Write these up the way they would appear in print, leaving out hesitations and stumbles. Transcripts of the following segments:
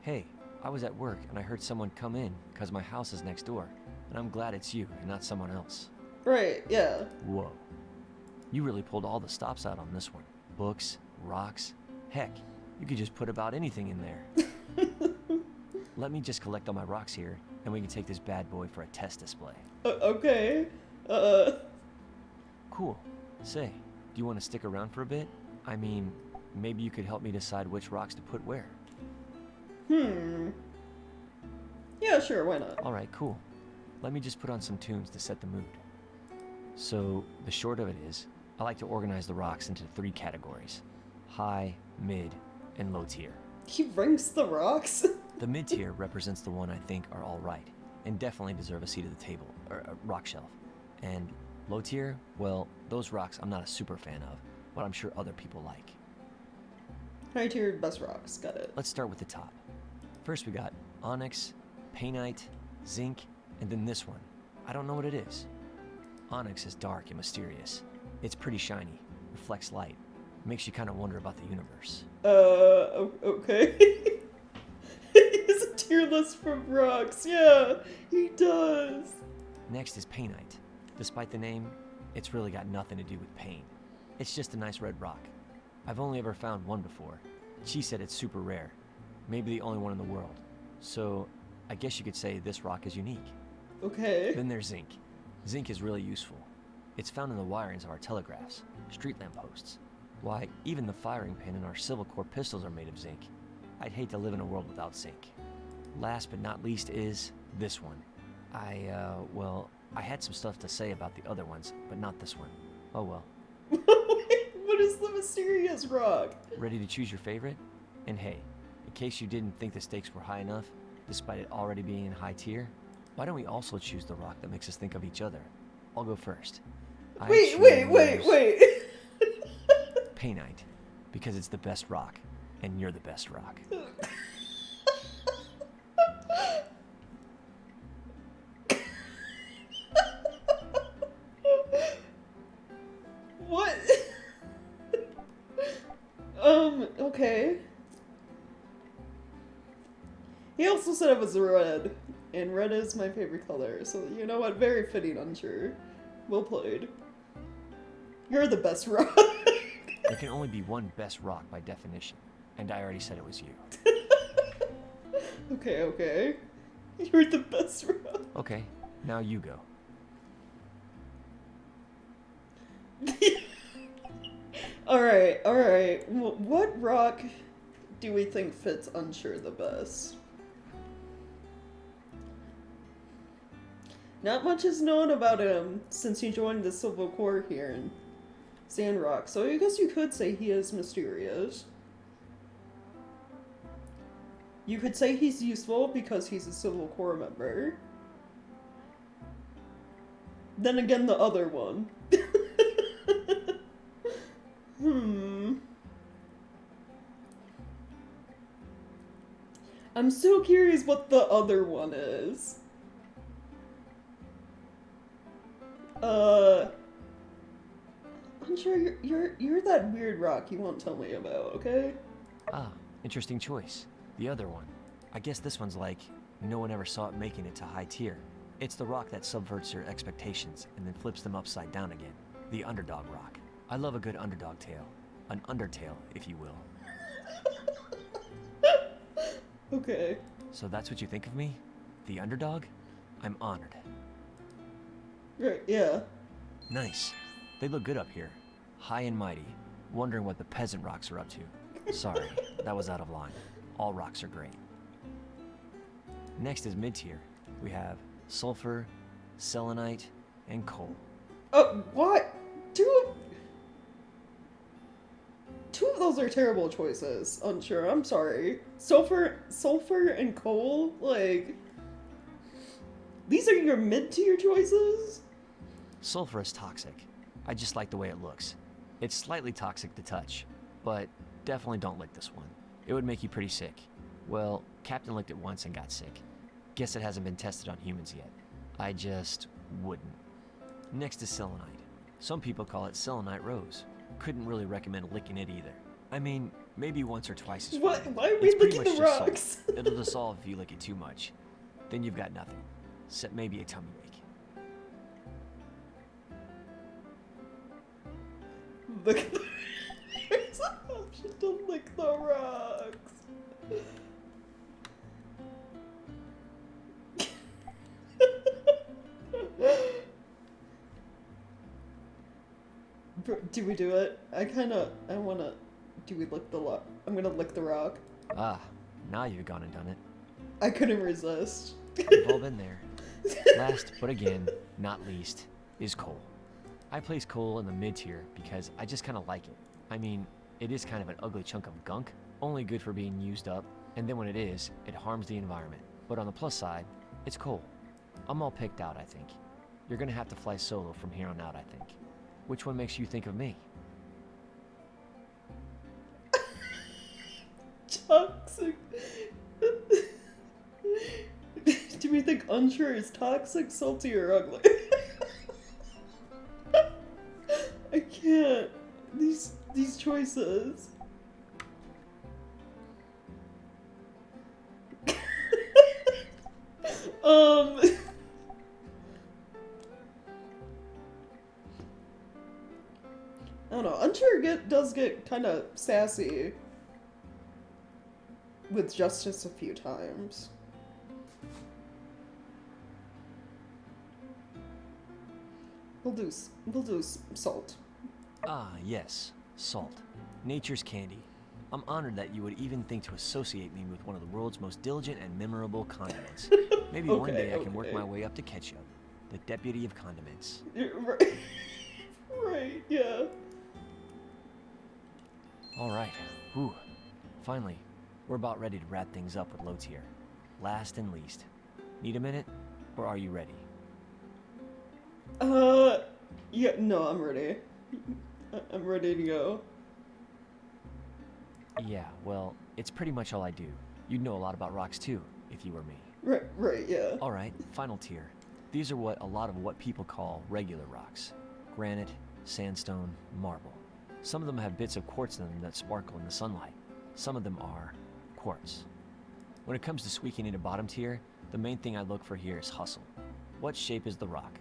Hey, I was at work and I heard someone come in because my house is next door, and I'm glad it's you and not someone else. Right, yeah. Whoa. You really pulled all the stops out on this one. Books, rocks, heck, you could just put about anything in there. Let me just collect all my rocks here, and we can take this bad boy for a test display. Okay. Cool. Say, do you want to stick around for a bit? I mean, maybe you could help me decide which rocks to put where. Yeah, sure, why not? Alright, cool. Let me just put on some tunes to set the mood. So, the short of it is, I like to organize the rocks into 3 categories. High, mid, and low tier. He ranks the rocks? The mid tier represents the one I think are alright, and definitely deserve a seat at the table, or a rock shelf. And low tier, well, those rocks I'm not a super fan of, but I'm sure other people like. High tier, best rocks, got it. Let's start with the top. First we got onyx, painite, zinc, and then this one. I don't know what it is. Onyx is dark and mysterious. It's pretty shiny, reflects light, makes you kind of wonder about the universe. Okay. He has a tier list from rocks, yeah, he does. Next is painite. Despite the name, it's really got nothing to do with pain. It's just a nice red rock. I've only ever found one before. She said it's super rare, maybe the only one in the world. So, I guess you could say this rock is unique. Okay. Then there's zinc. Zinc is really useful. It's found in the wirings of our telegraphs, street lamp posts. Why, even the firing pin in our Civil Corps pistols are made of zinc. I'd hate to live in a world without zinc. Last but not least is this one. I had some stuff to say about the other ones, but not this one. Oh well. What is the mysterious rock? Ready to choose your favorite? And hey, in case you didn't think the stakes were high enough, despite it already being in high tier, why don't we also choose the rock that makes us think of each other? I'll go first. Wait. Painite, because it's the best rock, and you're the best rock. What? Okay. He also said it was red, and red is my favorite color, so you know what? Very fitting, Unsuur. Well played. You're the best rock. There can only be one best rock by definition, and I already said it was you. Okay. You're the best rock. Okay, now you go. Alright. What rock do we think fits Unsuur the best? Not much is known about him since he joined the Civil Corps here in Sandrock, so I guess you could say he is mysterious. You could say he's useful because he's a Civil Corps member. Then again, the other one. I'm so curious what the other one is. I'm sure you're that weird rock you won't tell me about, okay? Ah, interesting choice. The other one. I guess this one's like, no one ever saw it making it to high tier. It's the rock that subverts your expectations and then flips them upside down again. The underdog rock. I love a good underdog tale. An undertale, if you will. Okay. So that's what you think of me? The underdog? I'm honored. Right, yeah. Nice. They look good up here. High and mighty. Wondering what the peasant rocks are up to. Sorry, that was out of line. All rocks are great. Next is mid-tier. We have sulfur, selenite, and coal. What? Two of those are terrible choices, Unsuur. I'm sorry. Sulfur and coal? Like, these are your mid-tier choices? Sulfur is toxic. I just like the way it looks. It's slightly toxic to touch, but definitely don't lick this one. It would make you pretty sick. Well, Captain licked it once and got sick. Guess it hasn't been tested on humans yet. I just wouldn't. Next is selenite. Some people call it selenite rose. Couldn't really recommend licking it either. I mean, maybe once or twice is What? fine. Why are we It's pretty licking much the just rocks? salt. It'll dissolve if you lick it too much. Then you've got nothing, except maybe a tummy ache. Look at the There's an option to lick the rocks. Do we do it? I wanna, do we lick the rock? I'm gonna lick the rock. Ah, now you've gone and done it. I couldn't resist. We've all been there. Last, but again, not least, is coal. I place coal in the mid-tier because I just kind of like it. I mean, it is kind of an ugly chunk of gunk, only good for being used up, and then when it is, it harms the environment. But on the plus side, it's coal. I'm all picked out, I think. You're gonna have to fly solo from here on out, I think. Which one makes you think of me? Toxic. Do we think Unsuur is toxic, salty, or ugly? I can't. These choices. I don't know. Unsuur does get kind of sassy with justice a few times. We'll do salt. Ah, yes, salt. Nature's candy. I'm honored that you would even think to associate me with one of the world's most diligent and memorable condiments. Maybe one day I can work my way up to ketchup, the deputy of condiments. Right. Right, yeah. Alright, whew. Finally, we're about ready to wrap things up with low tier. Last and least. Need a minute? Or are you ready? Yeah, no, I'm ready. I'm ready to go. Yeah, well, it's pretty much all I do. You'd know a lot about rocks too, if you were me. Right, yeah. Alright, final tier. These are a lot of what people call regular rocks. Granite, sandstone, marble. Some of them have bits of quartz in them that sparkle in the sunlight. Some of them are quartz. When it comes to squeaking into bottom tier, the main thing I look for here is hustle. What shape is the rock?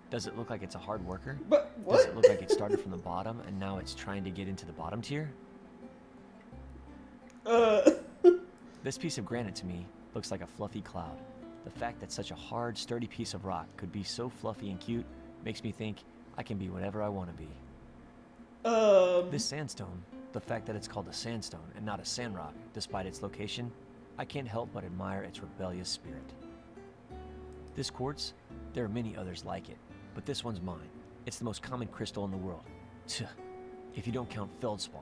Does it look like it's a hard worker? But what? Does it look like it started from the bottom and now it's trying to get into the bottom tier? This piece of granite to me looks like a fluffy cloud. The fact that such a hard, sturdy piece of rock could be so fluffy and cute makes me think I can be whatever I want to be. This sandstone, the fact that it's called a sandstone and not a sandrock, despite its location, I can't help but admire its rebellious spirit. This quartz, there are many others like it, but this one's mine. It's the most common crystal in the world. Tuh, if you don't count feldspar.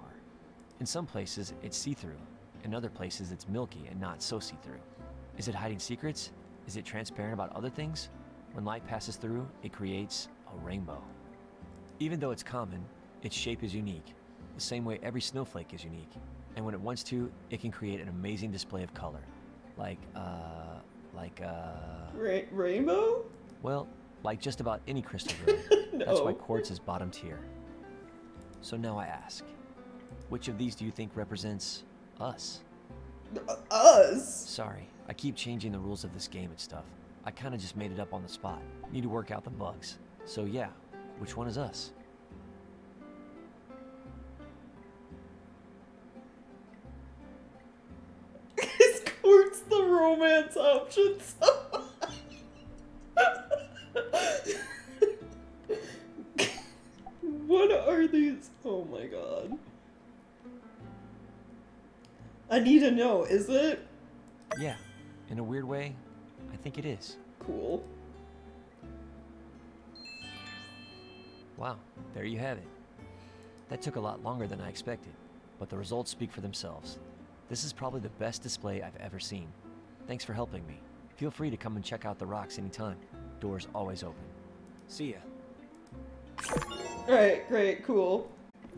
In some places, it's see-through. In other places, it's milky and not so see-through. Is it hiding secrets? Is it transparent about other things? When light passes through, it creates a rainbow. Even though it's common, its shape is unique, the same way every snowflake is unique. And when it wants to, it can create an amazing display of color. Rainbow? Well, like just about any crystal really. No. That's why quartz is bottom tier. So now I ask, which of these do you think represents us? Us? Sorry, I keep changing the rules of this game and stuff. I kinda just made it up on the spot. Need to work out the bugs. So yeah, which one is us? Is quartz the romance options? What are these? Oh my god. I need to know, is it? Yeah, in a weird way, I think it is. Cool. Wow, there you have it. That took a lot longer than I expected, but the results speak for themselves. This is probably the best display I've ever seen. Thanks for helping me. Feel free to come and check out the rocks anytime. Doors always open. See ya. Alright, great, cool.